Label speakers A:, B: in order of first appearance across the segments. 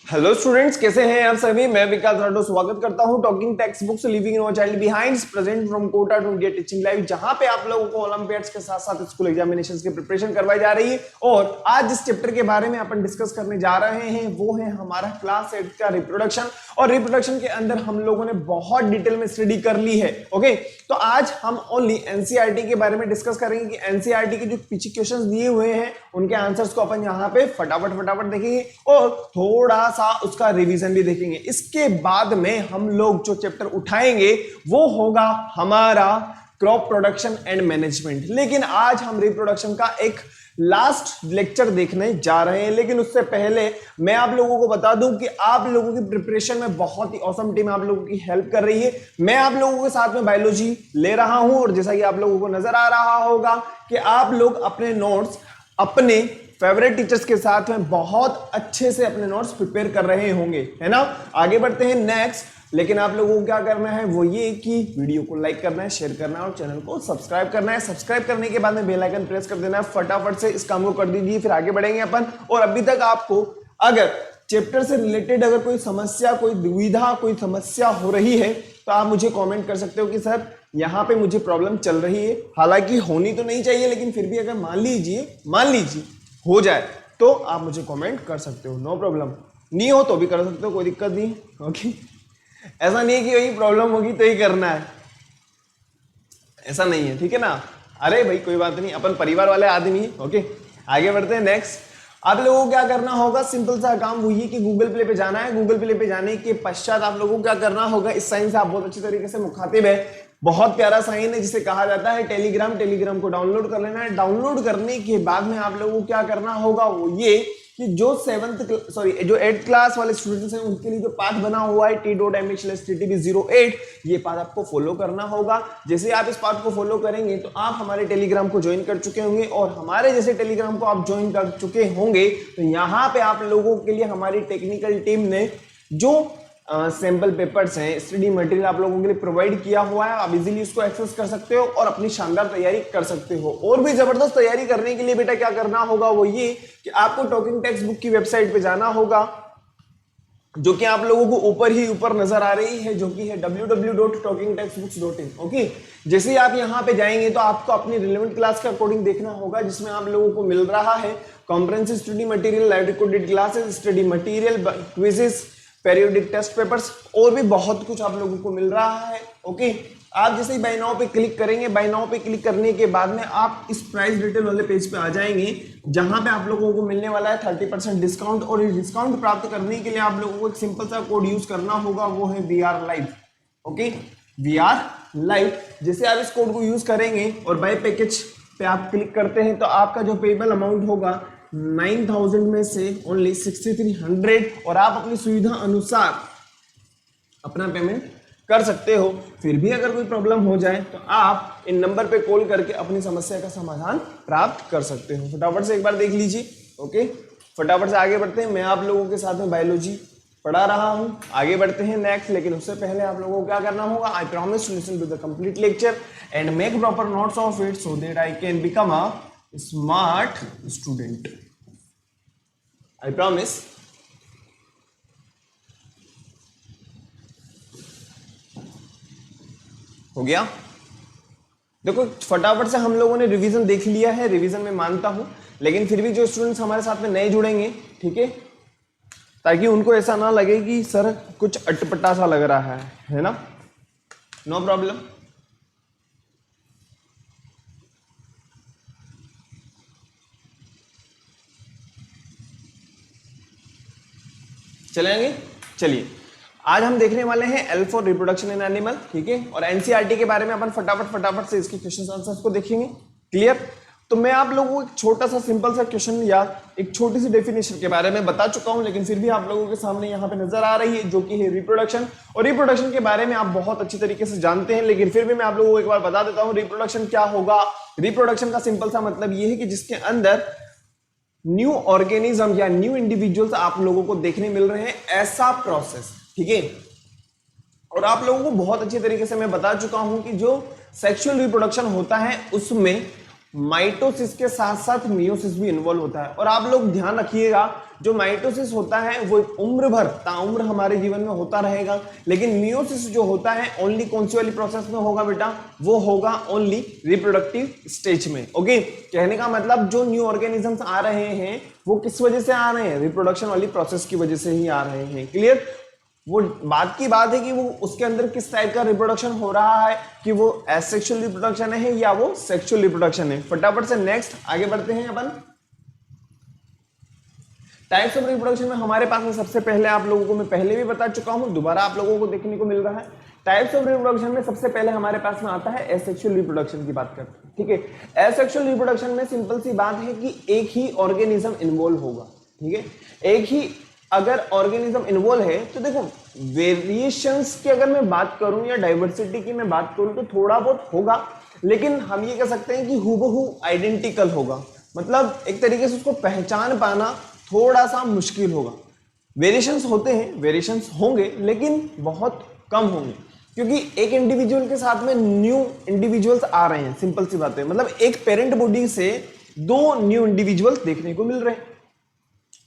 A: Hello students, कैसे हैं आप सभी। मैं विकास राठौर स्वागत करता हूं talking text books leaving no child behind present from Kota to India teaching live, जहां पे आप लोगों को ओलंपियाड्स के साथ साथ स्कूल एग्जामिनेशंस की प्रिपरेशन करवाई जा रही है। और आज जिस चैप्टर के बारे में अपन डिस्कस करने जा रहे हैं वो है हमारा क्लास 8 का रिप्रोडक्शन। और रिप्रोडक्शन के अंदर हम लोगों ने बहुत डिटेल में स्टडी कर ली है। ओके, तो आज हम ओनली एनसीईआरटी के बारे में डिस्कस करेंगे कि एनसीईआरटी के जो पीछे क्वेश्चंस दिए हुए हैं उनके आंसर्स को अपन यहाँ पे फटाफट देखेंगे और थोड़ा सा उसका रिवीजन भी देखेंगे। इसके बाद में हम लोग जो चैप्टर उठाएंगे वो होगा हमारा क्रॉप प्रोडक्शन एंड मैनेजमेंट। लेकिन आज हम रिप्रोडक्शन का एक लास्ट लेक्चर देखने जा रहे हैं। लेकिन उससे पहले मैं आप लोगों को बता दूं कि आप लोगों की प्रिपरेशन में बहुत ही ऑसम टीम आप लोगों की हेल्प कर रही है। मैं आप लोगों के साथ में बायोलॉजी ले रहा हूं और जैसा कि आप लोगों को नजर आ रहा होगा कि आप लोग अपने नोट्स अपने फेवरेट टीचर्स के साथ में बहुत अच्छे से अपने नोट्स प्रिपेयर कर रहे होंगे, है ना। आगे बढ़ते हैं नेक्स्ट। लेकिन आप लोगों को क्या करना है वो ये कि वीडियो को लाइक करना है, शेयर करना है और चैनल को सब्सक्राइब करना है। सब्सक्राइब करने के बाद में बेल आइकन प्रेस कर देना है। फटाफट से इस काम को कर दीजिए, फिर आगे बढ़ेंगे अपन। और अभी तक आपको अगर चैप्टर से रिलेटेड अगर कोई समस्या, कोई दुविधा, कोई समस्या हो रही है तो आप मुझे कॉमेंट कर सकते हो कि सर यहाँ पे मुझे प्रॉब्लम चल रही है। हालांकि होनी तो नहीं चाहिए, लेकिन फिर भी अगर मान लीजिए हो जाए तो आप मुझे कमेंट कर सकते हो, नो प्रॉब्लम। नहीं हो तो भी कर सकते हो, कोई दिक्कत नहीं। ओके, ऐसा नहीं है कि वही प्रॉब्लम होगी तो ही करना है, ऐसा नहीं है, ठीक है ना। अरे भाई कोई बात नहीं, अपन परिवार वाले आदमी हैं। ओके, आगे बढ़ते हैं नेक्स्ट। आप लोगों को क्या करना होगा, सिंपल सा काम वो ये कि गूगल प्ले पे जाना है। गूगल प्ले पे जाने के पश्चात आप लोगों को क्या करना होगा, इस साइन से आप बहुत अच्छी तरीके से मुखातिब है। बहुत प्यारा साइन है जिसे कहा जाता है टेलीग्राम। टेलीग्राम को डाउनलोड कर लेना है। डाउनलोड करने के बाद में आप लोगों को क्या करना होगा वो ये कि जो 8th क्लास वाले स्टूडेंट्स हैं उनके लिए जो पाथ बना हुआ है t.mh/ttb08, ये पाथ आपको फॉलो करना होगा। जैसे आप इस पाथ को फॉलो करेंगे तो आप हमारे टेलीग्राम को ज्वाइन कर चुके होंगे। और हमारे जैसे टेलीग्राम को आप ज्वाइन कर चुके होंगे तो यहाँ पे आप लोगों के लिए हमारी टेक्निकल टीम ने जो सैंपल पेपर्स हैं, स्टडी मटेरियल आप लोगों के लिए प्रोवाइड किया हुआ है। आप इजीली उसको एक्सेस कर सकते हो और अपनी शानदार तैयारी कर सकते हो। और भी जबरदस्त तैयारी करने के लिए बेटा क्या करना होगा वो ये कि आपको टॉकिंग टेक्स्ट बुक की वेबसाइट पे जाना होगा, जो कि आप लोगों को ऊपर ही ऊपर नजर आ रही है, जो कि है www.talkingtextbooks.in। ओके, जैसे ही आप यहाँ पे जाएंगे तो आपको अपनी रिलेवेंट क्लास के अकॉर्डिंग देखना होगा, जिसमें आप लोगों को मिल रहा है comprehensive study material, live recorded classes, study material, quizzes, periodic test papers और भी बहुत कुछ आप लोगों को मिल रहा है। ओके, आप जैसे ही बाय नाउ पे क्लिक करेंगे, बाय नाउ पे क्लिक करने के बाद में आप इस प्राइस डिटेल वाले पेज पे आ जाएंगे, जहां पे आप लोगों को मिलने वाला है 30% डिस्काउंट। और ये डिस्काउंट प्राप्त करने के लिए आप लोगों को एक सिंपल सा कोड यूज करना होगा, वो है VR Live। Okay, VR Live। जैसे आप इस कोड को यूज करेंगे और बाय पैकेज पे आप क्लिक करते हैं तो आपका जो पेबल अमाउंट होगा 9000 में से ओनली 6300, और आप अपनी सुविधा अनुसार अपना पेमेंट कर सकते हो। फिर भी अगर कोई प्रॉब्लम हो जाए तो आप इन नंबर पे कॉल करके अपनी समस्या का समाधान प्राप्त कर सकते हो। फटाफट से एक बार देख लीजिए। ओके, फटाफट से आगे बढ़ते हैं। मैं आप लोगों के साथ में बायोलॉजी पढ़ा रहा हूं, आगे बढ़ते हैं नेक्स्ट। लेकिन उससे पहले आप लोगों को क्या करना होगा, I promise to listen to the complete lecture and make proper notes of it so that I can become a smart student. I promise. हो गया। देखो फटाफट से हम लोगों ने रिवीजन देख लिया है, रिवीजन में मानता हूं, लेकिन फिर भी जो स्टूडेंट्स हमारे साथ में नए जुड़ेंगे, ठीक है, ताकि उनको ऐसा ना लगे कि सर कुछ अटपटा सा लग रहा है ना, नो प्रॉब्लम। चलेंगे, चलिए आज हम देखने वाले हैं L for reproduction in animal, ठीक है। और एनसीईआरटी के बारे में अपन फटाफट से इसके क्वेश्चन आंसर्स को देखेंगे। क्लियर। तो मैं आप लोगों को एक छोटा सा सिंपल सा क्वेश्चन या एक छोटी सी डेफिनेशन के बारे में बता चुका हूं, लेकिन फिर भी आप लोगों के सामने यहाँ पे नजर आ रही है, जो कि है रिप्रोडक्शन। और रिप्रोडक्शन के बारे में आप बहुत अच्छी तरीके से जानते हैं, लेकिन फिर भी मैं आप लोगों को एक बार बता देता हूँ रिप्रोडक्शन क्या होगा। रिप्रोडक्शन का सिंपल सा मतलब ये है कि जिसके अंदर न्यू ऑर्गेनिज्म या न्यू इंडिविजुअल्स आप लोगों को देखने मिल रहे हैं, ऐसा प्रोसेस, ठीक है। और आप लोगों को बहुत अच्छे तरीके से मैं बता चुका हूं कि जो सेक्सुअल रिप्रोडक्शन होता है उसमें माइटोसिस के साथ साथ मियोसिस भी इन्वॉल्व होता है। और आप लोग ध्यान रखिएगा, जो माइटोसिस होता है वो उम्र भर ताउम्र हमारे जीवन में होता रहेगा, लेकिन मियोसिस जो होता है ओनली कौन सी वाली प्रोसेस में होगा बेटा, वो होगा ओनली रिप्रोडक्टिव स्टेज में। ओके, कहने का मतलब जो न्यू ऑर्गेनिजम्स आ रहे हैं वो किस वजह से आ रहे हैं, रिप्रोडक्शन वाली प्रोसेस की वजह से ही आ रहे हैं। क्लियर? वो बात की बात है कि वो उसके अंदर किस टाइप का रिप्रोडक्शन हो रहा है, कि वो एसेक्सुअल रिप्रोडक्शन है या वो सेक्सुअल रिप्रोडक्शन है। फटाफट से नेक्स्ट आगे बढ़ते हैं अपन। टाइप्स ऑफ रिप्रोडक्शन में हमारे पास में सबसे पहले आप लोगों को मैं पहले भी बता चुका हूं, दोबारा आप लोगों को देखने को मिल रहा है। टाइप्स ऑफ रिप्रोडक्शन में सबसे पहले हमारे पास में आता है एसेक्सुअल रिप्रोडक्शन की बात करते हैं। ठीक है, एसेक्सुअल रिप्रोडक्शन में सिंपल सी बात है कि एक ही ऑर्गेनिज्म इन्वॉल्व होगा। ठीक है, एक ही अगर ऑर्गेनिज्म इन्वॉल्व है तो देखो वेरिएशंस की अगर मैं बात करूं या डाइवर्सिटी की मैं बात करूं तो थोड़ा बहुत होगा, लेकिन हम ये कह सकते हैं कि हूबहू आइडेंटिकल होगा। मतलब एक तरीके से उसको पहचान पाना थोड़ा सा मुश्किल होगा। वेरिएशंस होते हैं, वेरिएशंस होंगे, लेकिन बहुत कम होंगे, क्योंकि एक इंडिविजुअल के साथ में न्यू इंडिविजुअल्स आ रहे हैं। सिंपल सी बात है, मतलब एक पेरेंट बॉडी से दो न्यू इंडिविजुअल्स देखने को मिल रहे हैं।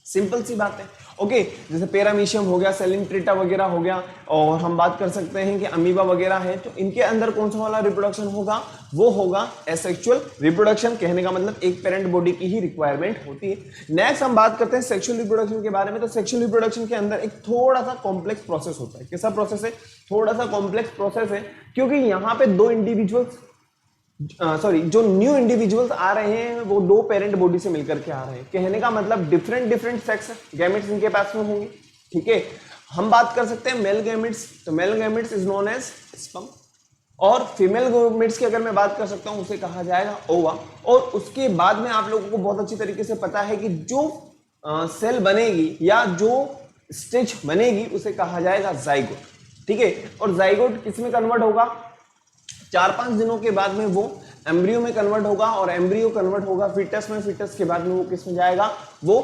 A: सिंपल सी बात है। ओके, जैसे पैरामीशियम हो गया, सेलिंट्रेटा वगैरह हो गया, और हम बात कर सकते हैं कि अमीबा वगैरह है, तो इनके अंदर कौन सा वाला रिप्रोडक्शन होगा, वो होगा एसेक्सुअल रिप्रोडक्शन। कहने का मतलब एक पेरेंट बॉडी की ही रिक्वायरमेंट होती है। नेक्स्ट हम बात करते हैं सेक्सुअल रिप्रोडक्शन के बारे में। तो सेक्सुअल रिप्रोडक्शन के अंदर एक थोड़ा सा कॉम्प्लेक्स प्रोसेस होता है। कैसा प्रोसेस है? थोड़ा सा कॉम्प्लेक्स प्रोसेस है, क्योंकि यहाँ पे दो इंडिविजुअल्स जो न्यू इंडिविजुअल्स आ रहे हैं वो दो पेरेंट बॉडी से मिलकर के आ रहे हैं। कहने का मतलब डिफरेंट सेक्स गैमेट्स इनके पास में होंगे। ठीक है, हम बात कर सकते हैं मेल गैमेट्स, तो male gametes is known as sperm, और फीमेल गैमेट्स की अगर मैं बात कर सकता हूं उसे कहा जाएगा ओवा। और उसके बाद में आप लोगों को बहुत अच्छी तरीके से पता है कि जो सेल बनेगी या जो स्टेज बनेगी उसे कहा जाएगा जाइगोट। ठीक है, और जाइगोट किस में कन्वर्ट होगा, 4-5 दिनों के बाद में वो एम्ब्रियो में कन्वर्ट होगा, और एम्ब्रियो कन्वर्ट होगा फीटस में, फीटस के बाद में वो किस में जाएगा, वो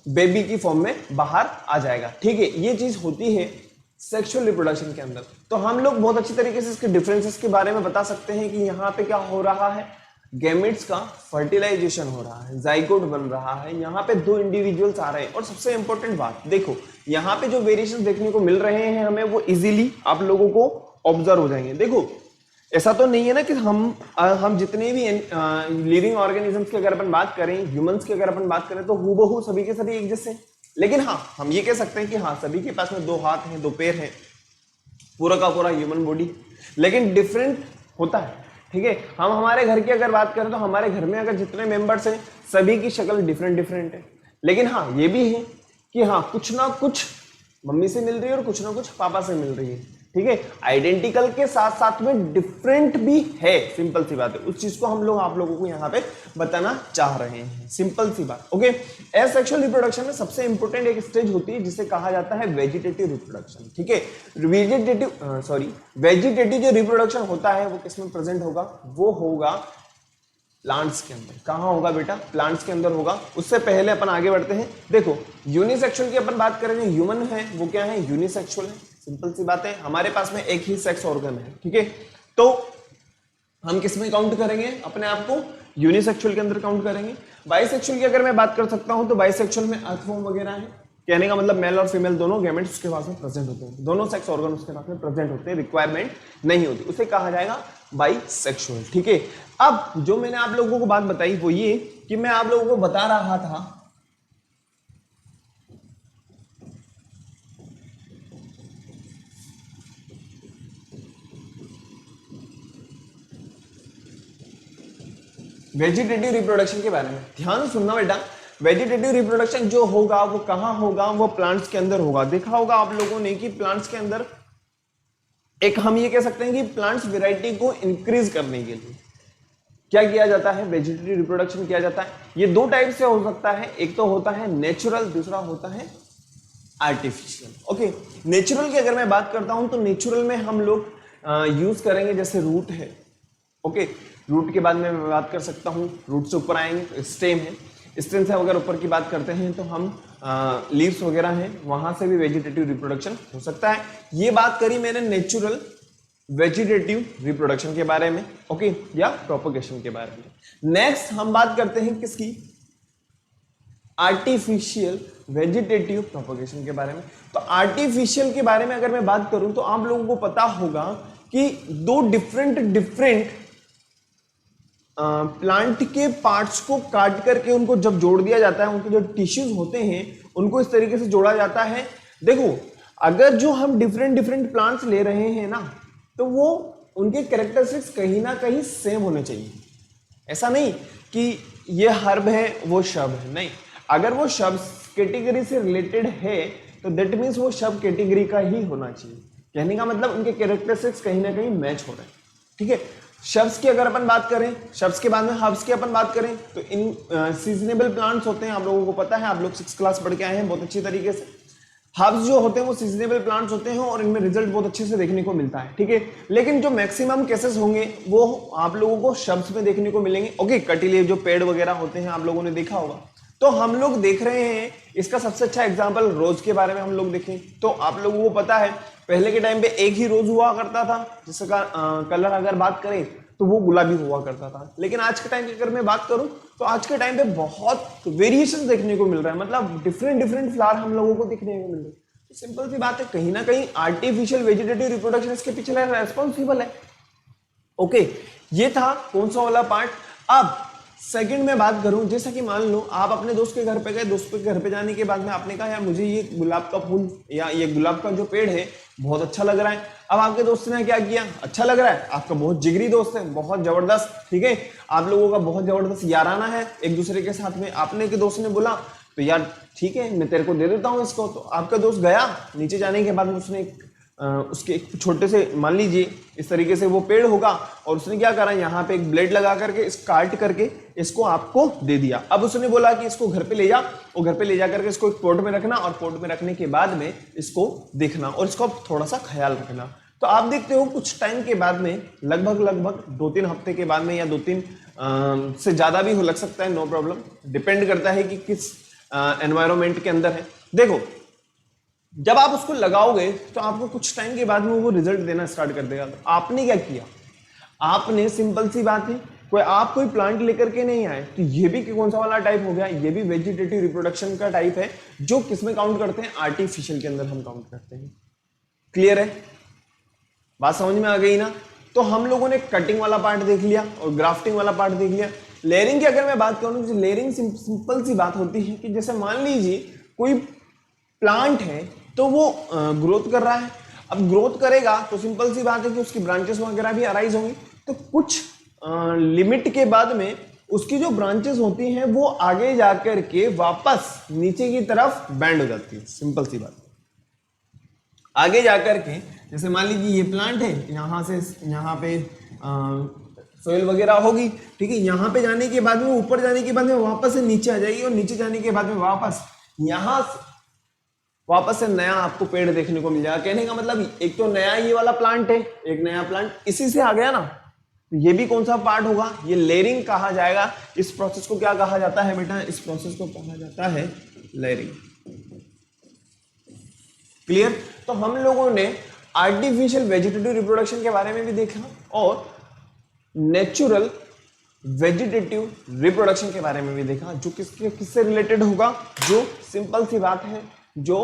A: बेबी की फॉर्म में बाहर आ जाएगा। ठीक है, ये चीज होती है सेक्सुअल रिप्रोडक्शन के अंदर। तो हम लोग बहुत अच्छी तरीके से इसके डिफरेंसेस के बारे में बता सकते हैं कि यहाँ पे क्या हो रहा है, गैमेट्स का फर्टिलाइजेशन हो रहा है, जाइगोट बन रहा है, यहाँ पे दो इंडिविजुअल्स आ रहे हैं। और सबसे इंपॉर्टेंट बात देखो, यहाँ पे जो वेरिएशन देखने को मिल रहे हैं हमें, वो इजीली आप लोगों को ऑब्जर्व हो जाएंगे। देखो ऐसा तो नहीं है ना कि हम जितने भी लिविंग ऑर्गेनिजम्स की अगर अपन बात करें, ह्यूमंस की अगर अपन बात करें, तो हूबहू सभी के सभी एक जैसे। लेकिन हाँ, हम ये कह सकते हैं कि हाँ, सभी के पास में दो हाथ हैं, दो पैर हैं, पूरा का पूरा ह्यूमन बॉडी, लेकिन डिफरेंट होता है। ठीक है, हम हमारे घर की अगर बात करें तो हमारे घर में अगर जितने मेंबर्स हैं सभी की शक्ल डिफरेंट है। लेकिन हाँ, ये भी है कि हाँ, कुछ ना कुछ मम्मी से मिल रही है और कुछ ना कुछ पापा से मिल रही है। ठीक है, आइडेंटिकल के साथ साथ में डिफरेंट भी है। सिंपल सी बात है, उस चीज को हम लोग आप लोगों को यहाँ पे बताना चाह रहे हैं। सिंपल सी बात। ओके, एसेक्सुअल रिप्रोडक्शन में सबसे इंपॉर्टेंट एक स्टेज होती है जिसे कहा जाता है वेजिटेटिव रिप्रोडक्शन। ठीक है, वेजिटेटिव जो रिप्रोडक्शन होता है वो किसमें प्रेजेंट होगा, वो होगा प्लांट्स के अंदर। कहाँ होगा बेटा, प्लांट्स के अंदर होगा। उससे पहले अपन आगे बढ़ते हैं। देखो, यूनिसेक्सुअल की अपन बात करें, ह्यूमन है वो क्या है, यूनिसेक्सुअल है। सिंपल सी बात है, हमारे पास में एक ही सेक्स ऑर्गन है। ठीक है, तो हम किस में काउंट करेंगे अपने आप को, यूनिसेक्सुअल के अंदर काउंट करेंगे। बाइसेक्सुअल की अगर मैं बात कर सकता हूं तो बाइसेक्सुअल में अर्थवॉर्म वगैरह है। कहने का मतलब मेल और फीमेल दोनों गैमेट्स उसके पास में प्रेजेंट होते हैं, दोनों सेक्स ऑर्गन उसके पास में प्रेजेंट होते हैं, रिक्वायरमेंट नहीं होती, उसे कहा जाएगा बाइसेक्सुअल। ठीक है, अब जो मैंने आप लोगों को बात बताई वो ये कि मैं आप लोगों को बता रहा था वेजिटेटिव रिप्रोडक्शन के बारे में। ध्यान सुनना बेटा, वेजिटेटिव रिप्रोडक्शन जो होगा वो कहां होगा, वो प्लांट्स के अंदर होगा। देखा होगा आप लोगों ने कि प्लांट्स के अंदर एक हम ये कह सकते हैं कि प्लांट्स वैरायटी को इंक्रीज करने के लिए क्या किया जाता है, वेजिटेटिव रिप्रोडक्शन किया जाता है। ये दो टाइप से हो सकता है, एक तो होता है नेचुरल, दूसरा होता है आर्टिफिशियल। ओके, नेचुरल की अगर मैं बात करता हूं तो नेचुरल में हम लोग यूज करेंगे, जैसे रूट है। ओके, रूट के बाद में मैं बात कर सकता हूँ, रूट से ऊपर आएंगे स्टेम है, स्टेम से अगर ऊपर की बात करते हैं तो हम लीव्स वगैरह हैं, वहां से भी वेजिटेटिव रिप्रोडक्शन हो सकता है। ये बात करी मैंने नेचुरल वेजिटेटिव रिप्रोडक्शन के बारे में, ओके, या प्रोपगेशन के बारे में। नेक्स्ट हम बात करते हैं किसकी, आर्टिफिशियल वेजिटेटिव प्रोपगेशन के बारे में। तो आर्टिफिशियल के बारे में अगर मैं बात करूं तो आप लोगों को पता होगा कि दो डिफरेंट प्लांट के पार्ट्स को काट करके उनको जब जोड़ दिया जाता है, उनके जो टिश्यूज होते हैं उनको इस तरीके से जोड़ा जाता है। देखो, अगर जो हम डिफरेंट प्लांट्स ले रहे हैं ना, तो वो उनके कैरेक्टरिस्टिक्स कहीं ना कहीं सेम होने चाहिए। ऐसा नहीं कि ये हर्ब है वो शब है, नहीं, अगर वो शब कैटेगरी से रिलेटेड है तो दैट मीन्स वो शब कैटेगरी का ही होना चाहिए। कहने का मतलब उनके कैरेक्टरिस्टिक्स कहीं ना कहीं मैच हो रहे हैं, ठीक है। शब्स की अगर अपन बात करें, शब्स के बाद में हर्ब्स की अपन बात करें, तो इन सीजनेबल प्लांट्स होते हैं, आप लोगों को पता है, आप लोग 6th क्लास पढ़ के आए हैं बहुत अच्छी तरीके से। हर्ब्स जो होते हैं वो सीजनेबल प्लांट्स होते हैं और इनमें रिजल्ट बहुत अच्छे से देखने को मिलता है, ठीक है। लेकिन जो मैक्सिमम केसेस होंगे वो आप लोगों को शब्स में देखने को मिलेंगे, ओके। कटीले जो पेड़ वगैरह होते हैं आप लोगों ने देखा होगा। तो हम लोग देख रहे हैं, इसका सबसे अच्छा एग्जांपल रोज के बारे में हम लोग देखें तो आप लोगों को पता है पहले के टाइम पे एक ही रोज हुआ करता था, जिसका कलर अगर बात करें तो वो गुलाबी हुआ करता था। लेकिन आज के टाइम की अगर मैं बात करूं तो आज के टाइम पे बहुत वेरिएशन देखने को मिल रहा है, मतलब डिफरेंट फ्लावर हम लोगों को दिखने को मिल रहे हैं। तो सिंपल सी बात है, कहीं ना कहीं आर्टिफिशियल वेजिटेटिव रिप्रोडक्शन इसके पीछे रेस्पॉन्सिबल है, ओके। ये था कौन सा वाला पार्ट। अब सेकंड में बात करूं, जैसा कि मान लो आप अपने दोस्त के घर पे गए, दोस्त के घर पे जाने के बाद में आपने कहा यार मुझे ये गुलाब का फूल या ये गुलाब का जो पेड़ है बहुत अच्छा लग रहा है। अब आपके दोस्त ने क्या किया, अच्छा लग रहा है, आपका बहुत जिगरी दोस्त है, बहुत जबरदस्त, ठीक है, आप लोगों का बहुत जबरदस्त याराना है एक दूसरे के साथ में। आपने के दोस्त ने बोला तो यार ठीक है मैं तेरे को दे देता हूँ इसको। तो आपका दोस्त गया, नीचे जाने के बाद में उसने उसके एक छोटे से, मान लीजिए इस तरीके से वो पेड़ होगा, और उसने क्या करा, यहाँ पे एक ब्लेड लगा करके इस काट करके इसको आपको दे दिया। अब उसने बोला कि इसको घर पे ले जा, और घर पे ले जा करके इसको एक पॉट में रखना, और पॉट में रखने के बाद में इसको देखना और इसको थोड़ा सा ख्याल रखना। तो आप देखते हो कुछ टाइम के बाद में, लगभग 2-3 हफ्ते के बाद में, या 2-3 से ज्यादा भी हो लग सकता है, नो प्रॉब्लम, डिपेंड करता है कि किस एनवायरमेंट के अंदर है। देखो, जब आप उसको लगाओगे तो आपको कुछ टाइम के बाद में वो रिजल्ट देना स्टार्ट कर देगा। तो आपने क्या किया, आपने सिंपल सी बात है, आप कोई प्लांट लेकर के नहीं आए, तो ये भी कौन सा वाला टाइप हो गया, ये भी वेजिटेटिव रिप्रोडक्शन का टाइप है, जो किसमें काउंट करते हैं, आर्टिफिशियल के अंदर हम काउंट करते हैं। क्लियर है, बात समझ में आ गई ना। तो हम लोगों ने कटिंग वाला पार्ट देख लिया और ग्राफ्टिंग वाला पार्ट देख लिया। लेयरिंग की अगर मैं बात करूं तो लेयरिंग सिंपल सी बात होती है कि जैसे मान लीजिए कोई प्लांट है तो वो ग्रोथ कर रहा है। अब ग्रोथ करेगा तो सिंपल सी बात है कि उसकी ब्रांचेस वगैरह भी अराइज होंगी। तो कुछ लिमिट के बाद में उसकी जो ब्रांचेस होती हैं वो आगे जाकर के वापस नीचे की तरफ बैंड हो जाती है। सिंपल सी बात, आगे जाकर के जैसे मान लीजिए ये प्लांट है, यहाँ से यहाँ पे सोइल वगैरह होगी, ठीक है, यहाँ पे जाने के बाद में, ऊपर जाने के बाद में वापस से नीचे आ जाएगी, और नीचे जाने के बाद में वापस यहाँ वापस से नया आपको पेड़ देखने को मिल जाएगा। कहने का मतलब एक तो नया ये वाला प्लांट है, एक नया प्लांट इसी से आ गया ना, तो ये भी कौन सा पार्ट होगा, ये लेयरिंग कहा जाएगा। इस प्रोसेस को क्या कहा जाता है बेटा, इस प्रोसेस को कहा जाता है लेयरिंग। क्लियर। तो हम लोगों ने आर्टिफिशियल वेजिटेटिव रिप्रोडक्शन के बारे में भी देखा और नेचुरल वेजिटेटिव रिप्रोडक्शन के बारे में भी देखा, जो किससे रिलेटेड होगा, जो सिंपल सी बात है, जो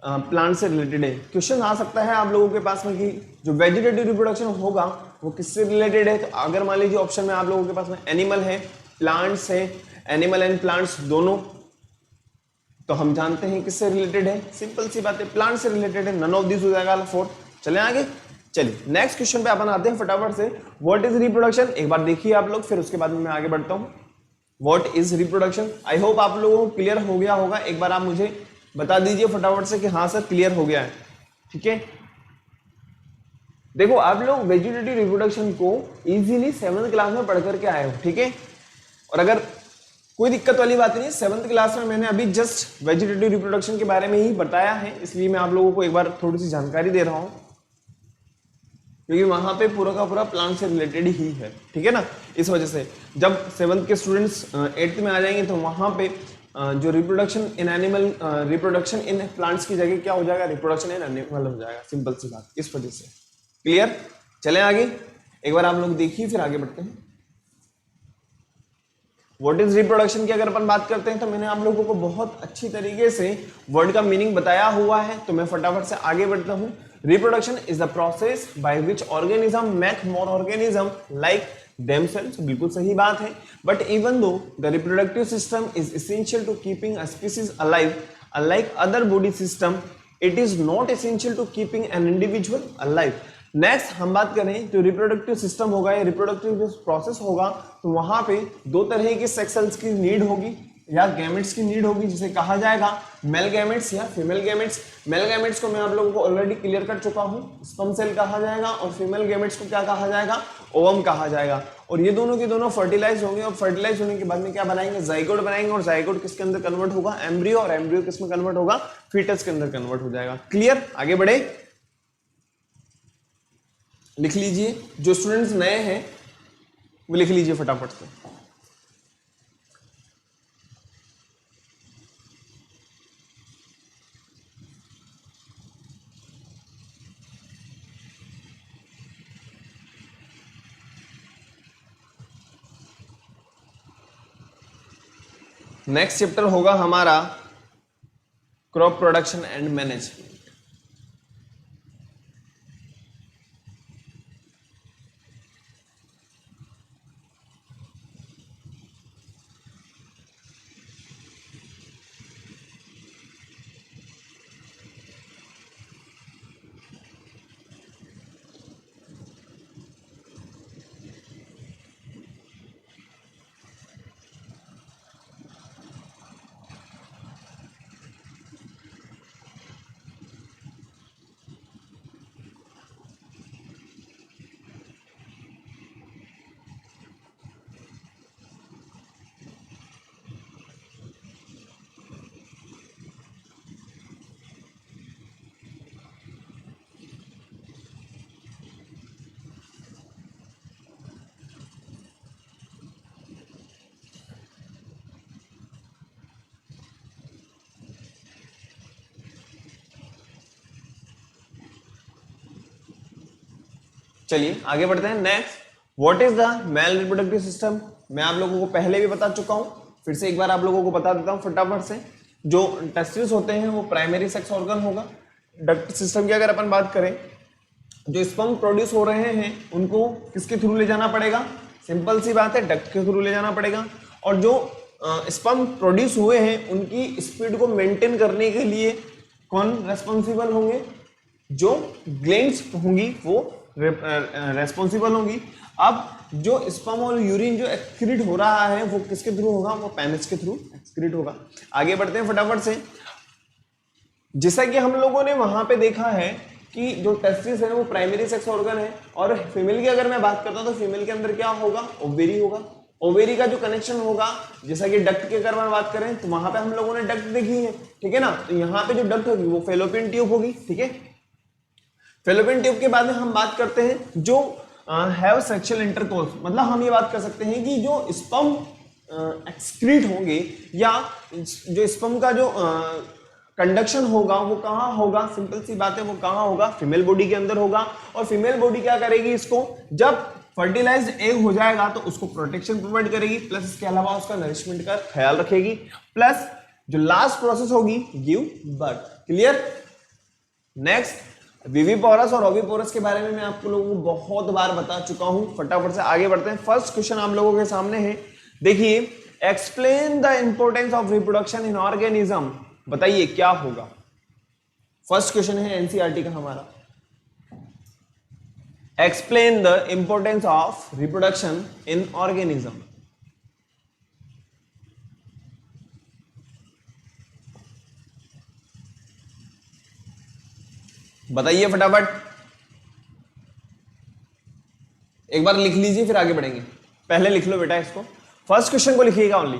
A: प्लांट से रिलेटेड है। क्वेश्चन आ सकता है आप लोगों के पास में कि जो वेजिटेटिव रिप्रोडक्शन होगा वो किससे रिलेटेड है। तो अगर मान लीजिए ऑप्शन में आप लोगों के पास में एनिमल है, प्लांट्स है, एनिमल एंड प्लांट्स दोनों, तो हम जानते हैं किससे रिलेटेड है, सिंपल सी बात है, प्लांट से रिलेटेड है। नन ऑफ दिस हो जाएगा फोर्थ। चले आगे, चलिए नेक्स्ट क्वेश्चन पे अपन आते हैं फटाफट से। व्हाट इज रिप्रोडक्शन, एक बार देखिए आप लोग, फिर उसके बाद में मैं आगे बढ़ता हूं। What is reproduction, I hope आप लोगों को क्लियर हो गया होगा। एक बार आप मुझे बता दीजिए फटाफट से कि हाँ सर क्लियर हो गया है, ठीक है। देखो आप लोग वेजिटेटिव रिप्रोडक्शन को इजीली 7th क्लास में पढ़ करके आए हो, ठीक है, और अगर कोई दिक्कत वाली बात नहीं है, 7th क्लास में मैंने अभी जस्ट वेजिटेटिव रिप्रोडक्शन के बारे में ही बताया है, इसलिए मैं आप लोगों को एक बार थोड़ी सी जानकारी दे रहा हूं, क्योंकि वहां पे पूरा का पूरा प्लांट से रिलेटेड ही है, ठीक है ना। इस वजह से जब 7th के स्टूडेंट्स 8th में आ जाएंगे तो वहां पे जो reproduction in animal, reproduction in plants की जगह क्या हो जाएगा, रिप्रोडक्शन इन एनिमल हो जाएगा, सिंपल सी बात, इस वजह से। क्लियर। चलें आगे, एक बार आप लोग देखिए फिर आगे बढ़ते हैं। व्हाट इज रिप्रोडक्शन की अगर अपन बात करते हैं तो मैंने आप लोगों को बहुत अच्छी तरीके से वर्ड का मीनिंग बताया हुआ है, तो मैं फटाफट से आगे बढ़ता हूं। Reproduction is the process by which organism make more organism like themselves, बिल्कुल सही बात है। But even though the reproductive system is essential to keeping a species alive, unlike other body system it is not essential to keeping an individual alive. Next हम बात करें जो reproductive system होगा या रिप्रोडक्टिव जो प्रोसेस होगा, तो वहां पे दो तरह की सेक्स सेल्स की नीड होगी या गैमेट्स की नीड होगी, जिसे कहा जाएगा मेल गैमेट्स या फीमेल गैमेट्स। मेल गैमेट्स को मैं आप लोगों को ऑलरेडी क्लियर कर चुका हूं, स्पर्म सेल कहा जाएगा, और फीमेल गैमेट्स को क्या कहा जाएगा, ओवम कहा जाएगा। और ये दोनों के दोनों फर्टिलाइज होंगे और फर्टिलाइज होने के बाद में क्या बनाएंगे, जाइगोट बनाएंगे, और जाइगोट किसके अंदर कन्वर्ट होगा, एम्ब्रियो, और एम्ब्रियो किसमें कन्वर्ट होगा, फीटस के अंदर कन्वर्ट हो जाएगा। क्लियर, आगे बढ़े, लिख लीजिए, जो स्टूडेंट्स नए हैं वो लिख लीजिए फटाफट से। नेक्स्ट चैप्टर होगा हमारा क्रॉप प्रोडक्शन एंड मैनेजमेंट। चलिए आगे बढ़ते हैं। Next, what is the male reproductive system. मैं आप लोगों को पहले भी बता चुका हूं, फिर से एक बार आप लोगों को बता देता हूं फटाफट से। जो टेस्टिस होते हैं वो प्राइमरी सेक्स ऑर्गन होगा। डक्ट सिस्टम की अगर अपन बात करें, जो स्पर्म प्रोड्यूस हो रहे हैं उनको किसके थ्रू ले जाना पड़ेगा, सिंपल सी बात है, डक्ट के थ्रू ले जाना पड़ेगा। और जो स्पर्म प्रोड्यूस हुए हैं उनकी स्पीड को मेंटेन करने के लिए कौन रेस्पॉन्सिबल होंगे, जो ग्लैंड्स होंगी वो रेस्पॉन्सिबल होंगी। अब जो स्पर्म और यूरिन जो एक्सक्रीट हो रहा है वो किसके थ्रू होगा, वो पेनिस के थ्रू एक्सक्रीट होगा। आगे बढ़ते हैं फटाफट से। जैसा कि हम लोगों ने वहां पे देखा है कि जो टेस्टिस है वो प्राइमरी सेक्स ऑर्गन है, और फीमेल की अगर मैं बात करता हूं तो फीमेल के अंदर क्या होगा, ओवेरी होगा। ओवेरी का जो कनेक्शन होगा, जैसा कि डक्ट की अगर मैं बात करें तो वहां पे हम लोगों ने डक्ट देखी है, ठीक है ना। तो यहाँ पे जो डक्ट होगी वो फेलोपियन ट्यूब होगी, ठीक है। फेलोपियन ट्यूब के बाद में हम बात करते हैं जो हैव सेक्सुअल इंटरकोर्स, मतलब हम ये बात कर सकते हैं कि जो स्पर्म एक्सक्रीट होंगे या जो स्पर्म का जो कंडक्शन होगा वो कहाँ होगा, सिंपल सी बात है, वो कहाँ होगा, फीमेल बॉडी के अंदर होगा। और फीमेल बॉडी क्या करेगी, इसको जब फर्टिलाइज्ड एग हो जाएगा तो उसको प्रोटेक्शन प्रोवाइड करेगी, प्लस इसके अलावा उसका नरिशमेंट का ख्याल रखेगी, प्लस जो लास्ट प्रोसेस होगी give birth. Clear. Next, viviparous और ओविपोरस के बारे में मैं आपको लोगों को बहुत बार बता चुका हूं, फटाफट से आगे बढ़ते हैं। फर्स्ट क्वेश्चन आप लोगों के सामने है, देखिए, explain the importance of reproduction in organism. बताइए क्या होगा। फर्स्ट क्वेश्चन है एनसीईआरटी का हमारा, explain the importance of reproduction in organism. बताइए फटाफट, एक बार लिख लीजिए फिर आगे बढ़ेंगे। पहले लिख लो बेटा इसको, फर्स्ट क्वेश्चन को लिखिएगा ओनली।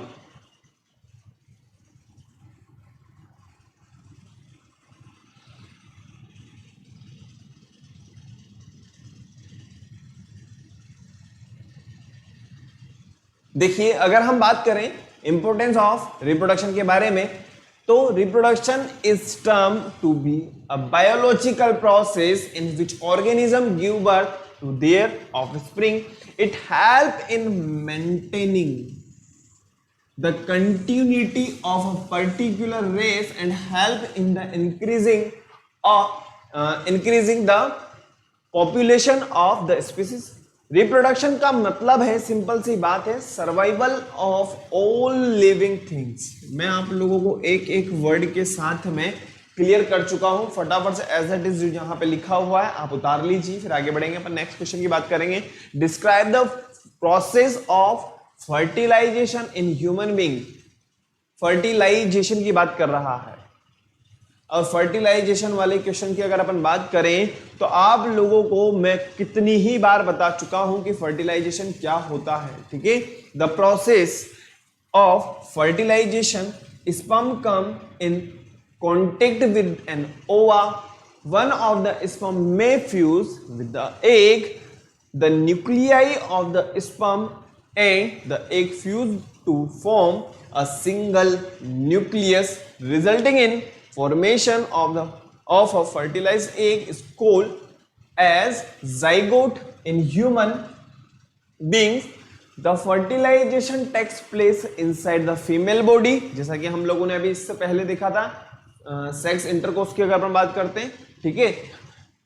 A: देखिए, अगर हम बात करें इंपोर्टेंस ऑफ रिप्रोडक्शन के बारे में, तो reproduction is term to be a biological process in which organism give birth to their offspring. It help in maintaining the continuity of a particular race and help in the increasing the population of the species. Reproduction का मतलब है, simple सी बात है, survival of all living things. मैं आप लोगों को एक एक वर्ड के साथ में क्लियर कर चुका हूं, फटाफट से एज इट इज जो यहां पे लिखा हुआ है आप उतार लीजिए, फिर आगे बढ़ेंगे अपन नेक्स्ट क्वेश्चन की बात करेंगे। Describe the process of fertilisation in human being. Fertilisation की बात कर रहा है, और फर्टिलाइजेशन वाले क्वेश्चन की अगर अपन बात करें तो आप लोगों को मैं कितनी ही बार बता चुका हूं कि फर्टिलाइजेशन क्या होता है, ठीक है। The process of fertilisation, sperm come in contact with an ova, one of the sperm may fuse with the egg, the nuclei of the sperm and the egg fuse to form a single nucleus, resulting in formation of a fertilized egg is called as zygote in human beings. The fertilization takes place inside the female body, जैसा कि हम लोगों ने अभी इससे पहले देखा था सेक्स इंटरकोर्स की अगर अपन बात करते हैं, ठीक है,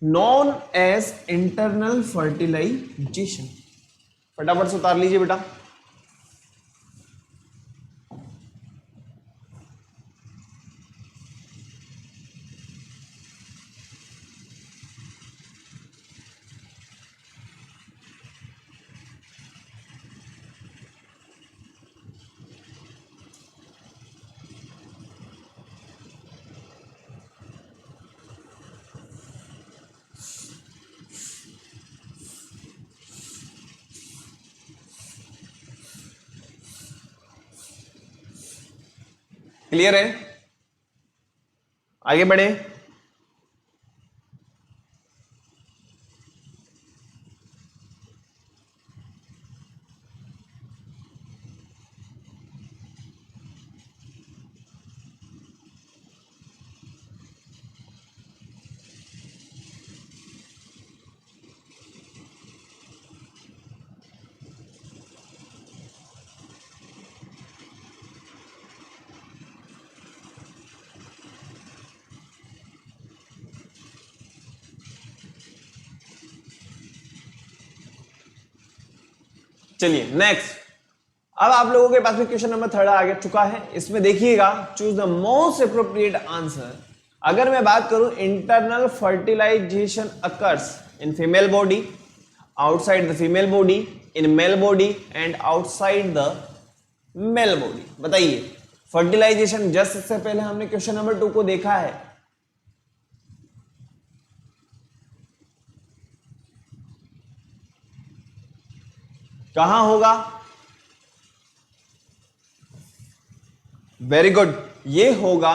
A: नॉन एज इंटरनल फर्टिलाइजेशन। फटाफट से उतार लीजिए बेटा। क्लियर है, आगे बढ़े। चलिए नेक्स्ट, अब आप लोगों के पास में क्वेश्चन नंबर 3 आ चुका है। इसमें देखिएगा, choose the most appropriate answer. अगर मैं बात करूं, internal fertilisation occurs in female body, outside the female body, in male body and outside the male body. बताइए फर्टिलाइजेशन, जस्ट इससे पहले हमने क्वेश्चन नंबर 2 को देखा है, कहां होगा? वेरी गुड, ये होगा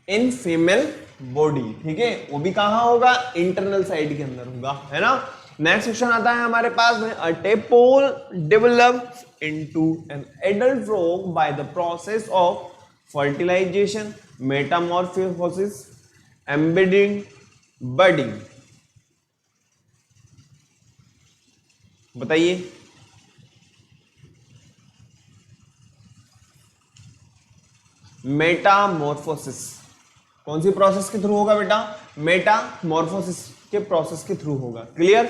A: इन फीमेल बॉडी, ठीक है, वो भी कहां होगा? इंटरनल साइड के अंदर होगा, है ना। नेक्स्ट क्वेश्चन आता है हमारे पास में, a tadpole develops into an adult frog by the process of fertilisation, metamorphosis, embedding, budding. बताइए मेटामॉर्फोसिस कौन सी प्रोसेस के थ्रू होगा बेटा? मेटामॉर्फोसिस के प्रोसेस के थ्रू होगा। क्लियर।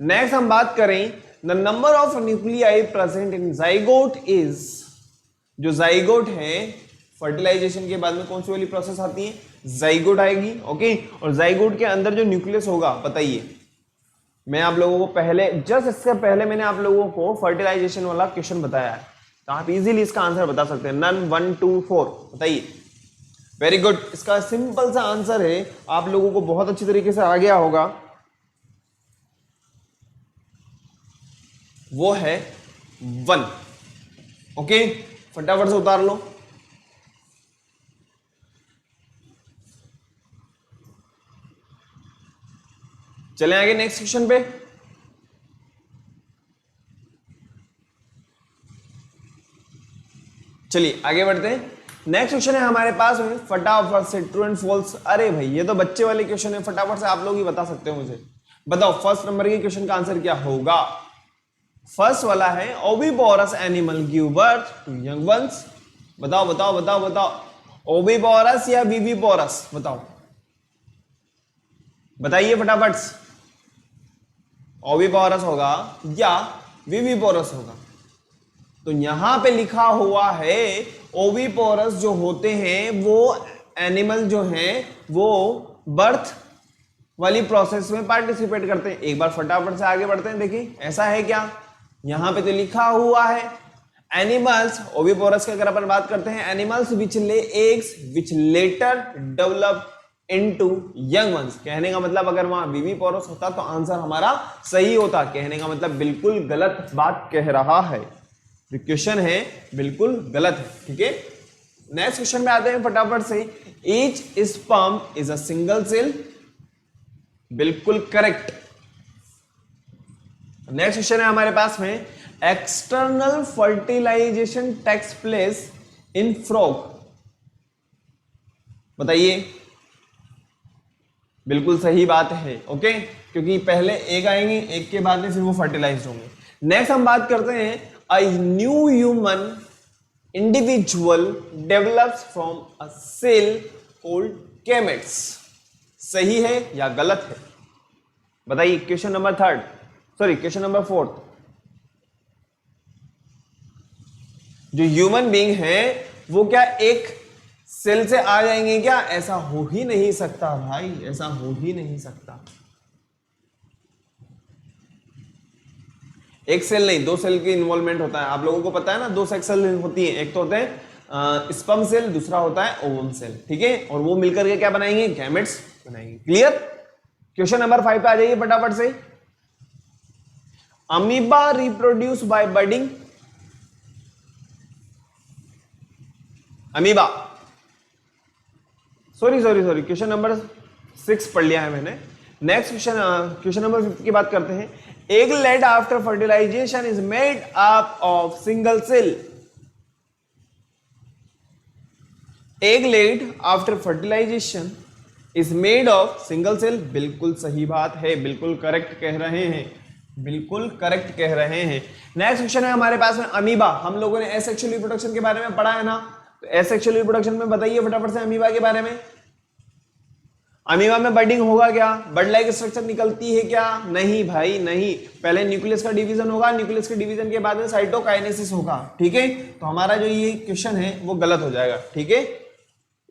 A: नेक्स्ट हम बात करें, the number of nuclei present in zygote is, जो जाइगोट है फर्टिलाइजेशन के बाद में कौन सी वाली प्रोसेस आती है? जाइगोट आएगी, ओके। और जाइगोट के अंदर जो न्यूक्लियस होगा, बताइए, मैं आप लोगों को पहले, जस्ट इससे पहले मैंने आप लोगों को फर्टिलाइजेशन वाला क्वेश्चन बताया है, तो आप इजीली इसका आंसर बता सकते हैं। नन 1 2 4 बताइए। वेरी गुड, इसका सिंपल सा आंसर है, आप लोगों को बहुत अच्छी तरीके से आ गया होगा, वो है 1। ओके, फटाफट से उतार लो। चलें आगे नेक्स्ट क्वेश्चन पे। चलिए आगे बढ़ते हैं। नेक्स्ट क्वेश्चन है हमारे पास में, फटाफट से ट्रू एंड फॉल्स। अरे भाई ये तो बच्चे वाले क्वेश्चन है, फटाफट से आप लोग ही बता सकते हो मुझे। बताओ फर्स्ट नंबर के क्वेश्चन का आंसर क्या होगा? फर्स्ट वाला है oviparous animal give birth to young ones. बताओ बताओ बताओ बताओ, ओविपोरस या विविपोरस? बताओ बताइए फटाफट। ओविपोरस होगा या विविपोरस होगा? तो यहां पे लिखा हुआ है ओविपोरस जो होते हैं वो एनिमल जो हैं वो बर्थ वाली प्रोसेस में पार्टिसिपेट करते हैं। एक बार फटाफट से आगे बढ़ते हैं, देखिए ऐसा है क्या? यहां पे तो लिखा हुआ है एनिमल्स ओविपोरस की अगर अपन बात करते हैं, animals which lay eggs which later develop into young ones. कहने का मतलब अगर वहां विविपोरस होता तो आंसर हमारा सही होता। कहने का मतलब बिल्कुल गलत बात कह रहा है, क्वेश्चन है बिल्कुल गलत है। ठीक है, नेक्स्ट क्वेश्चन में आते हैं फटाफट से। Each sperm is a single cell, बिल्कुल करेक्ट। नेक्स्ट क्वेश्चन है हमारे पास में, external fertilisation takes place in frog. बताइए, बिल्कुल सही बात है। ओके, क्योंकि पहले एग आएंगे, एग के बाद में फिर वो फर्टिलाइज होंगे। नेक्स्ट हम बात करते हैं, a new human individual develops from a cell called gametes. सही है या गलत है? बताइए। Question number third, sorry question number fourth, जो ह्यूमन बीइंग है वो क्या एक सेल से आ जाएंगे क्या? ऐसा हो ही नहीं सकता भाई, ऐसा हो ही नहीं सकता। एक सेल नहीं, दो सेल की इन्वॉल्वमेंट होता है। आप लोगों को पता है ना, दो सेल होती है, एक तो होते हैं स्पर्म सेल, दूसरा होता है ओवम सेल। ठीक है, और वो मिलकर के क्या बनाएंगे? गैमेट्स बनाएंगे। क्लियर? क्वेश्चन नंबर 5 पे आ जाइए फटाफट से। Amoeba reproduce by budding. Amoeba, sorry sorry sorry, question number 6 पढ़ लिया है मैंने। नेक्स्ट क्वेश्चन, क्वेश्चन नंबर 5 की बात करते हैं। Egg laid after fertilisation is made up of single cell. Egg laid after fertilisation is made of single cell. बिल्कुल सही बात है, बिल्कुल करेक्ट कह रहे हैं, बिल्कुल करेक्ट कह रहे हैं। नेक्स्ट क्वेश्चन है हमारे पास में, अमीबा। हम लोगों ने एसेक्सुअल रिप्रोडक्शन के बारे में पढ़ा है ना, तो एसेक्सुअल रिप्रोडक्शन में बताइए फटाफट से अमीबा के बारे में। अमीबा में बडिंग होगा क्या? बड लाइक स्ट्रक्चर निकलती है क्या? नहीं भाई नहीं, पहले न्यूक्लियस का डिवीजन होगा, न्यूक्लियस के डिवीजन के बाद में साइटोकाइनेसिस होगा। ठीक है, तो हमारा जो ये क्वेश्चन है वो गलत हो जाएगा। ठीक है,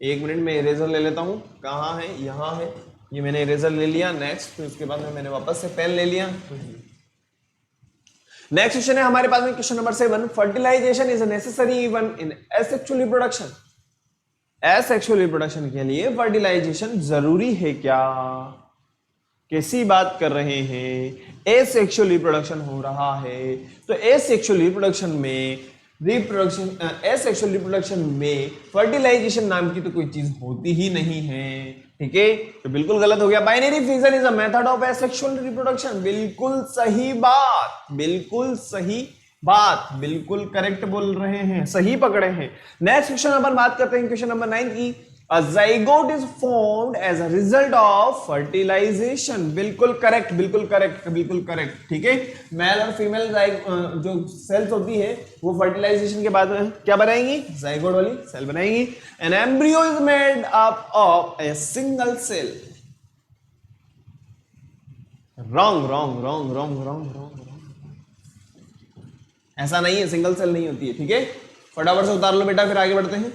A: एक मिनट में इरेजर ले लेता हूं। कहां है? यहां है। ये मैंने इरेजर ले लिया। नेक्स्ट, फिर उसके बाद में मैंने वापस से पेन ले लिया। नेक्स्ट क्वेश्चन है हमारे पास में, question number 7, fertilisation is necessary even in asexual reproduction. Asexual reproduction के लिए फर्टिलाइजेशन जरूरी है क्या? कैसी बात कर रहे हैं? एसेक्सुअल रिप्रोडक्शन हो रहा है, तो एसेक्सुअल रिप्रोडक्शन में एसेक्सुअल रिप्रोडक्शन में फर्टिलाइजेशन नाम की तो कोई चीज होती ही नहीं है। ठीक है, तो बिल्कुल गलत हो गया। Binary fission is a method of asexual reproduction. बिल्कुल सही बात, बिल्कुल सही बात, बिल्कुल करेक्ट बोल रहे हैं, सही पकड़े हैं। नेक्स्ट क्वेश्चन अपन बात करते हैं, क्वेश्चन नंबर 9 की। A zygote is formed as a result of fertilization। बिल्कुल करेक्ट, बिल्कुल करेक्ट, बिल्कुल करेक्ट। ठीक है, मेल और फीमेल जो सेल्स होती है वो फर्टिलाइजेशन के बाद में क्या बनाएंगी? जाइगोट वाली सेल बनाएंगी। An embryo is made up of a single cell। Wrong wrong wrong wrong wrong wrong, ऐसा नहीं है, सिंगल सेल नहीं होती है। ठीक है, फटाफट से उतार लो बेटा, फिर आगे बढ़ते हैं।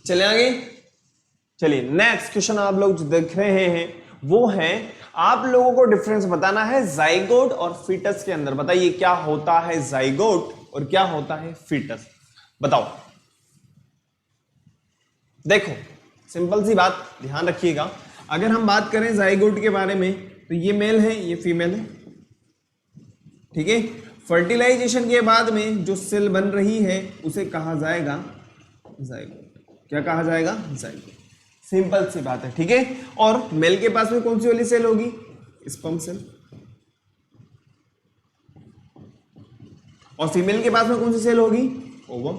A: चले आगे। चलिए नेक्स्ट क्वेश्चन आप लोग जो देख रहे हैं वो है, आप लोगों को डिफरेंस बताना है जाइगोट और फीटस के अंदर। बताइए क्या होता है जाइगोट और क्या होता है फीटस, बताओ। देखो सिंपल सी बात ध्यान रखिएगा, अगर हम बात करें जाइगोट के बारे में तो ये मेल है ये फीमेल है, ठीक है। फर्टिलाइजेशन के बाद में जो सेल बन रही है उसे कहा जाएगा जाइगोट। क्या कहा जाएगा? जाइगोट। सिंपल सी बात है, ठीक है। और मेल के पास में कौन सी वाली सेल होगी? Sperm cell. और फीमेल के पास में कौन सी सेल होगी? ओवम।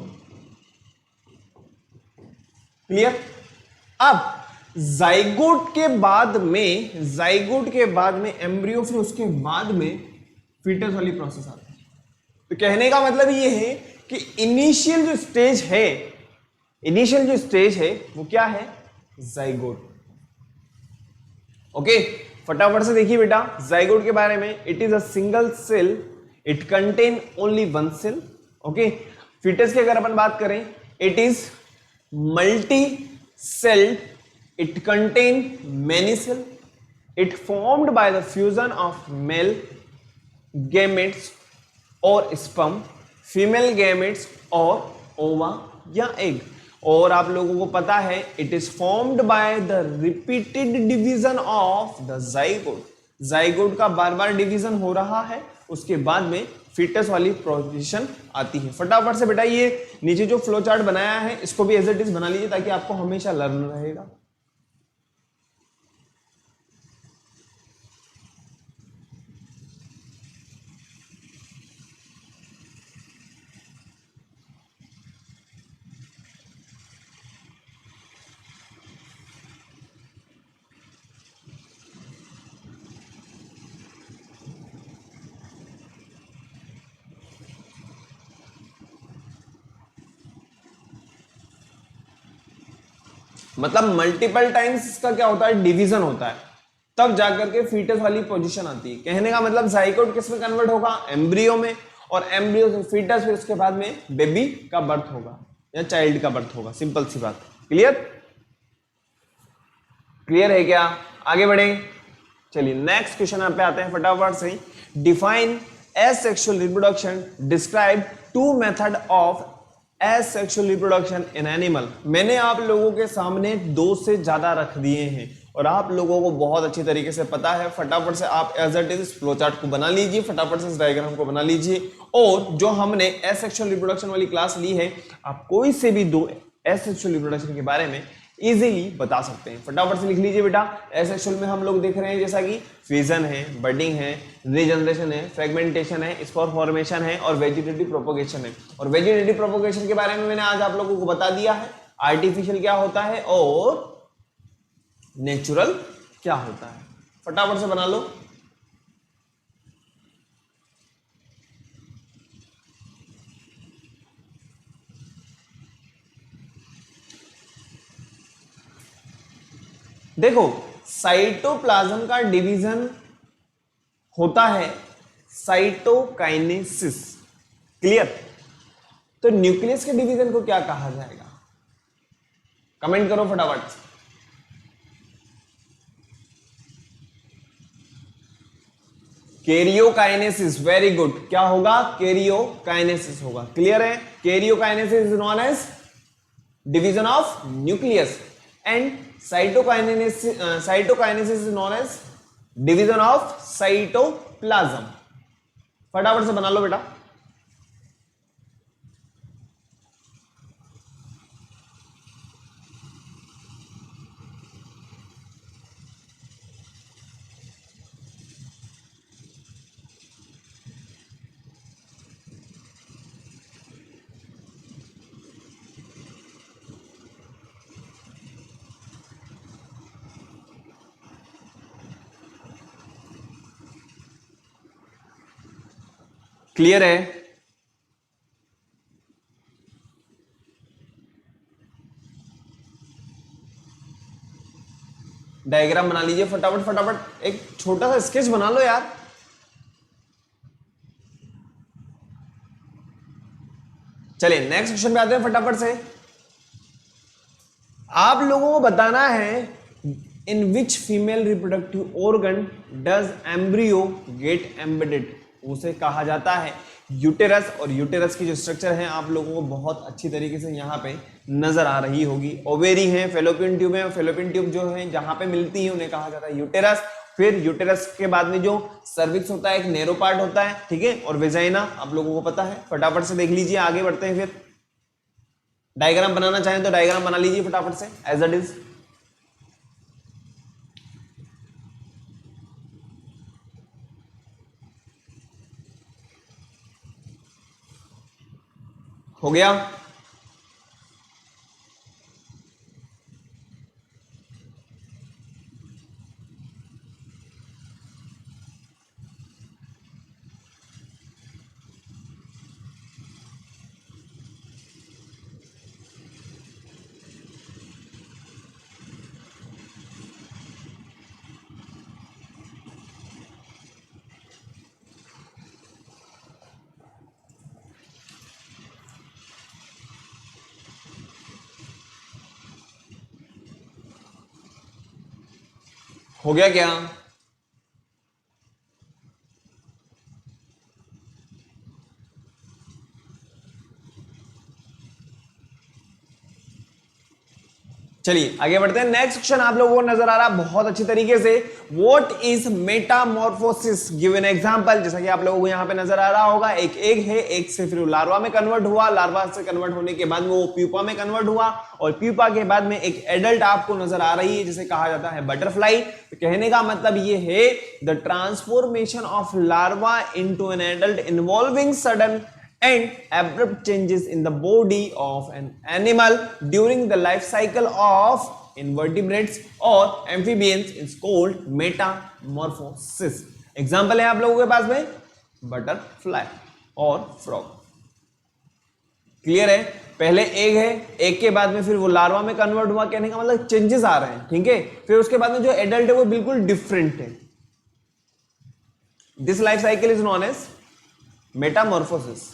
A: क्लियर? अब जाइगोट के बाद में एम्ब्रियो, फिर उसके बाद में फीटस वाली प्रोसेस आती है। तो कहने का मतलब ये है कि इनिशियल जो स्टेज है वो क्या है? जाइगोट। ओके, फटाफट से देखिए बेटा जाइगोट के बारे में। It is a single cell, it contain only one cell. Okay, foetus की अगर अपन बात करें, it is multi celled, it contain many cell, it formed by the fusion of male gametes और स्पर्म, फीमेल गैमेट्स और ova या egg. और आप लोगों को पता है it is formed by the repeated division of the zygote. Zygote का बार बार डिवीजन हो रहा है, उसके बाद में फीटस वाली पोजीशन आती है। फटाफट से बेटा ये नीचे जो फ्लो चार्ट बनाया है इसको भी एज इट इज बना लीजिए ताकि आपको हमेशा लर्न रहेगा। मतलब मल्टीपल टाइम्स इसका क्या होता है? डिवीजन होता है, तब जाकर के फीटस वाली पोजीशन आती है। कहने का मतलब जाइगोट किस में कन्वर्ट होगा? एम्ब्रियो में, और एम्ब्रियो से फीटस, फिर उसके बाद में बेबी का बर्थ होगा या चाइल्ड का बर्थ होगा। सिंपल सी बात। क्लियर? क्लियर है क्या? आगे बढ़े। चलिए नेक्स्ट क्वेश्चन पे आते हैं फटाफट से। Define asexual reproduction, describe two method of asexual reproduction in animal. मैंने आप लोगों के सामने 2 से ज्यादा रख दिए हैं और आप लोगों को बहुत अच्छी तरीके से पता है। फटाफट से आप as it is flow chart को बना लीजिए, फटाफट से इस डायग्राम को बना लीजिए। और जो हमने एसेक्सुअल रिप्रोडक्शन वाली क्लास ली है, आप कोई से भी 2 एसेक्सुअल रिप्रोडक्शन के बारे में इजीली बता सकते हैं। फटाफट से लिख लीजिए बेटा। एसेक्सुअल में हम लोग देख रहे हैं जैसा कि फिजन है, बडिंग है, रीजनरेशन है, फ्रेगमेंटेशन है, स्पोर फॉर्मेशन है और वेजिटेटिव प्रोपोगेशन है। और वेजिटेटिव प्रोपोगेशन के बारे में मैंने आज आप लोगों को बता दिया है, आर्टिफिशियल क्या होता है और नेचुरल क्या होता है। फटाफट से बना लो। देखो साइटोप्लाज्म का डिवीजन होता है साइटोकाइनेसिस। क्लियर? तो न्यूक्लियस के डिवीजन को क्या कहा जाएगा? कमेंट करो फटाफट। कैरियोकाइनेसिस। Very good. क्या होगा? कैरियोकाइनेसिस होगा। क्लियर है? Karyokinesis is known as division of nucleus and cytokinesis is known as division of cytoplasm. फटाफट से बना लो बेटा। क्लियर है? डायग्राम बना लीजिए फटाफट फटाफट। एक छोटा सा स्केच बना लो यार। चलिए नेक्स्ट क्वेश्चन पे आते हैं फटाफट से। आप लोगों को बताना है in which female reproductive organ does embryo get embedded, उसे कहा जाता है यूटेरस। और यूटेरस की जो स्ट्रक्चर है आप लोगों को बहुत अच्छी तरीके से यहाँ पे नजर आ रही होगी। ओवेरी है, फेलोपियन ट्यूब है, फेलोपियन ट्यूब जो है जहां पे मिलती है उन्हें कहा जाता है यूटेरस। फिर यूटेरस के बाद में जो सर्विक्स होता है एक नैरो पार्ट होता है, ठीक है, और वेजाइना आप लोगों को पता है। फटाफट से देख लीजिए, आगे बढ़ते हैं। फिर डायग्राम बनाना चाहें तो डायग्राम बना लीजिए फटाफट से एज इट इज। हो गया? हो गया क्या? चलिए आगे बढ़ते हैं। नेक्स्ट क्वेश्चन आप लोगों को नजर आ रहा है बहुत अच्छी तरीके से। What is Metamorphosis? Give an example. जैसा कि आप लोगों को यहां पे नजर आ रहा होगा, एक एग है, एग से फिर लार्वा में कन्वर्ट हुआ, लार्वा से कन्वर्ट होने के बाद में वो प्यूपा में कन्वर्ट हुआ, और प्यूपा के बाद में एक एडल्ट आपको नजर आ रही है जिसे कहा जाता है बटरफ्लाई। तो कहने का मतलब ये है the transformation of larva into an adult involving sudden and abrupt changes in the body of an animal during the life cycle of invertebrates or amphibians is called metamorphosis। Example है आप लोगों के पास में बटरफ्लाई और frog. Clear है? पहले egg है, egg के बाद में फिर वो लार्वा में कन्वर्ट हुआ, कहने का मतलब चेंजेस आ रहे हैं, ठीक है। फिर उसके बाद में जो एडल्ट है वो बिल्कुल डिफरेंट है। This life cycle is known as metamorphosis.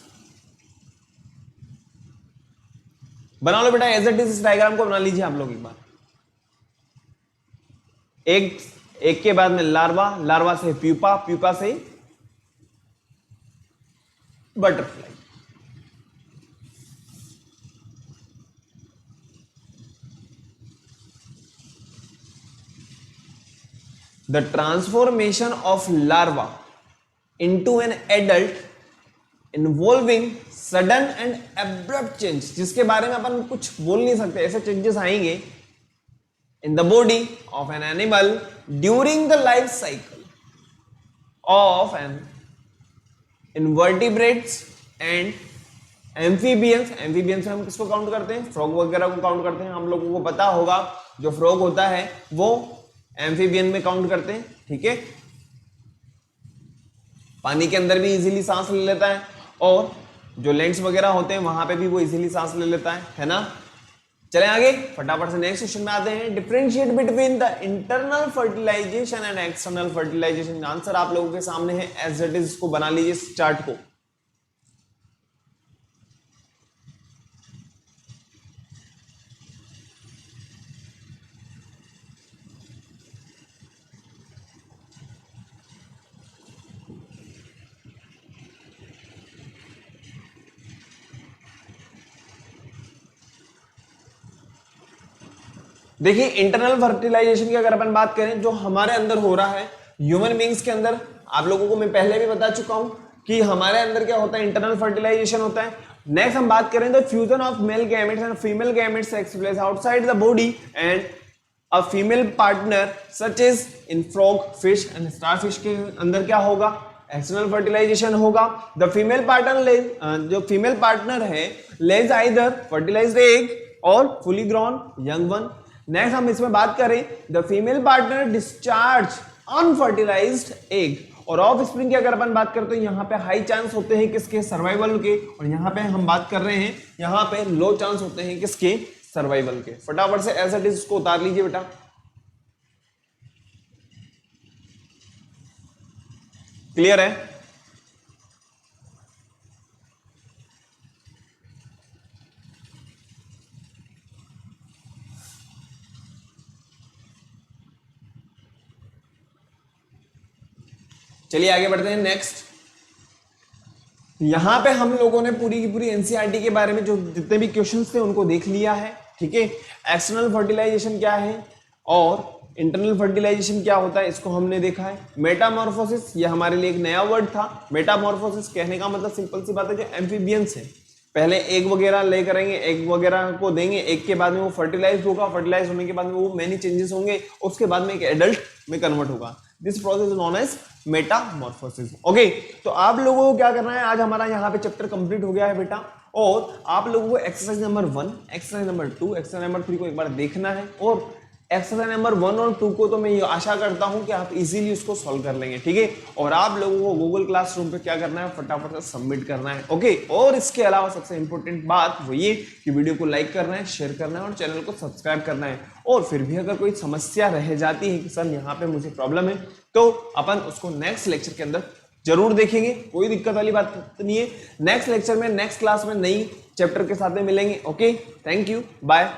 A: बना लो बेटा एज इट इज, इस डायग्राम को बना लीजिए आप लोग एक बार। एक के बाद में लार्वा, लार्वा से प्यूपा, प्यूपा से butterfly. The transformation of larva into an adult involving sudden and abrupt change, जिसके बारे में अपन कुछ बोल नहीं सकते, ऐसे चेंजेस आएंगे in the body of an animal during the life cycle of an invertebrates and amphibians. Amphibians में हम किसको काउंट करते हैं? फ्रॉग वगैरह को काउंट करते हैं। हम लोगों को पता होगा जो फ्रॉग होता है वो एम्फीबियन में काउंट करते हैं, ठीक है। पानी के अंदर भी इजीली सांस ले लेता है, और जो लैंड्स वगैरह होते हैं वहां पे भी वो इजीली सांस ले लेता है ना। चलें आगे फटाफट से नेक्स्ट क्वेश्चन में आते हैं। Differentiate between the internal fertilisation and external fertilisation. Answer आप लोगों के सामने है एज इट इज। इसको बना लीजिए इस चार्ट को। देखिए इंटरनल फर्टिलाइजेशन की अगर अपन बात करें जो हमारे अंदर हो रहा है ह्यूमन बींग्स के अंदर, आप लोगों को मैं पहले भी बता चुका हूं कि हमारे अंदर क्या होता है, इंटरनल फर्टिलाइजेशन होता है। नेक्स्ट हम बात करें तो fusion of male gametes and female gametes takes place outside the body and a female partner such as in frog, fish and starfish के अंदर क्या होगा, एक्सटर्नल फर्टिलाइजेशन होगा। द फीमेल पार्टनर जो फीमेल पार्टनर है lays either fertilised egg or fully grown young one. Next हम इसमें बात करें the female partner discharge unfertilised egg, और ऑफ स्प्रिंग की अगर अपन बात करते हैं यहां पे हाई चांस होते हैं किसके, सर्वाइवल के, और यहां पे हम बात कर रहे हैं यहां पे लो चांस होते हैं किसके, सर्वाइवल के। फटाफट से एज इट इज इसको उतार लीजिए बेटा। क्लियर है? चलिए आगे बढ़ते हैं नेक्स्ट। यहां पे हम लोगों ने पूरी की पूरी एनसीईआरटी के बारे में जो जितने भी क्वेश्चंस थे उनको देख लिया है, ठीक है। एक्सटर्नल फर्टिलाइजेशन क्या है और इंटरनल फर्टिलाइजेशन क्या होता है इसको हमने देखा है। मेटामॉर्फोसिस ये हमारे लिए एक नया वर्ड था। मेटामॉर्फोसिस कहने का मतलब सिंपल सी बात है, जो एम्फीबियंस है पहले एग वगैरह ले करेंगे, एग वगैरह को देंगे, एग के बाद में वो फर्टिलाइज होगा, फर्टिलाइज होने के बाद में वो मेनी चेंजेस होंगे, उसके बाद में एक एडल्ट में कन्वर्ट होगा। This process is known as metamorphosis. Okay, तो आप लोगों को क्या करना है, आज हमारा यहाँ पे चैप्टर कंप्लीट हो गया है बेटा, और आप लोगों को exercise number 1, exercise number 2, exercise number 3 को एक बार देखना है, और एक्सरसाइज नंबर 1 और 2 को तो मैं ये आशा करता हूं कि आप इजीली उसको सॉल्व कर लेंगे, ठीक है। और आप लोगों को गूगल क्लासरूम पे क्या करना है, फटाफट से सबमिट करना है, ओके। और इसके अलावा सबसे इंपॉर्टेंट बात वो ये कि वीडियो को लाइक करना है, शेयर करना है और चैनल को सब्सक्राइब करना है। और फिर भी अगर कोई समस्या रह जाती है कि सर यहाँ पे मुझे प्रॉब्लम है, तो अपन उसको नेक्स्ट लेक्चर के अंदर जरूर देखेंगे, कोई दिक्कत वाली बात नहीं है। नेक्स्ट लेक्चर में, नेक्स्ट क्लास में नई चैप्टर के साथ में मिलेंगे। Okay, thank you, bye.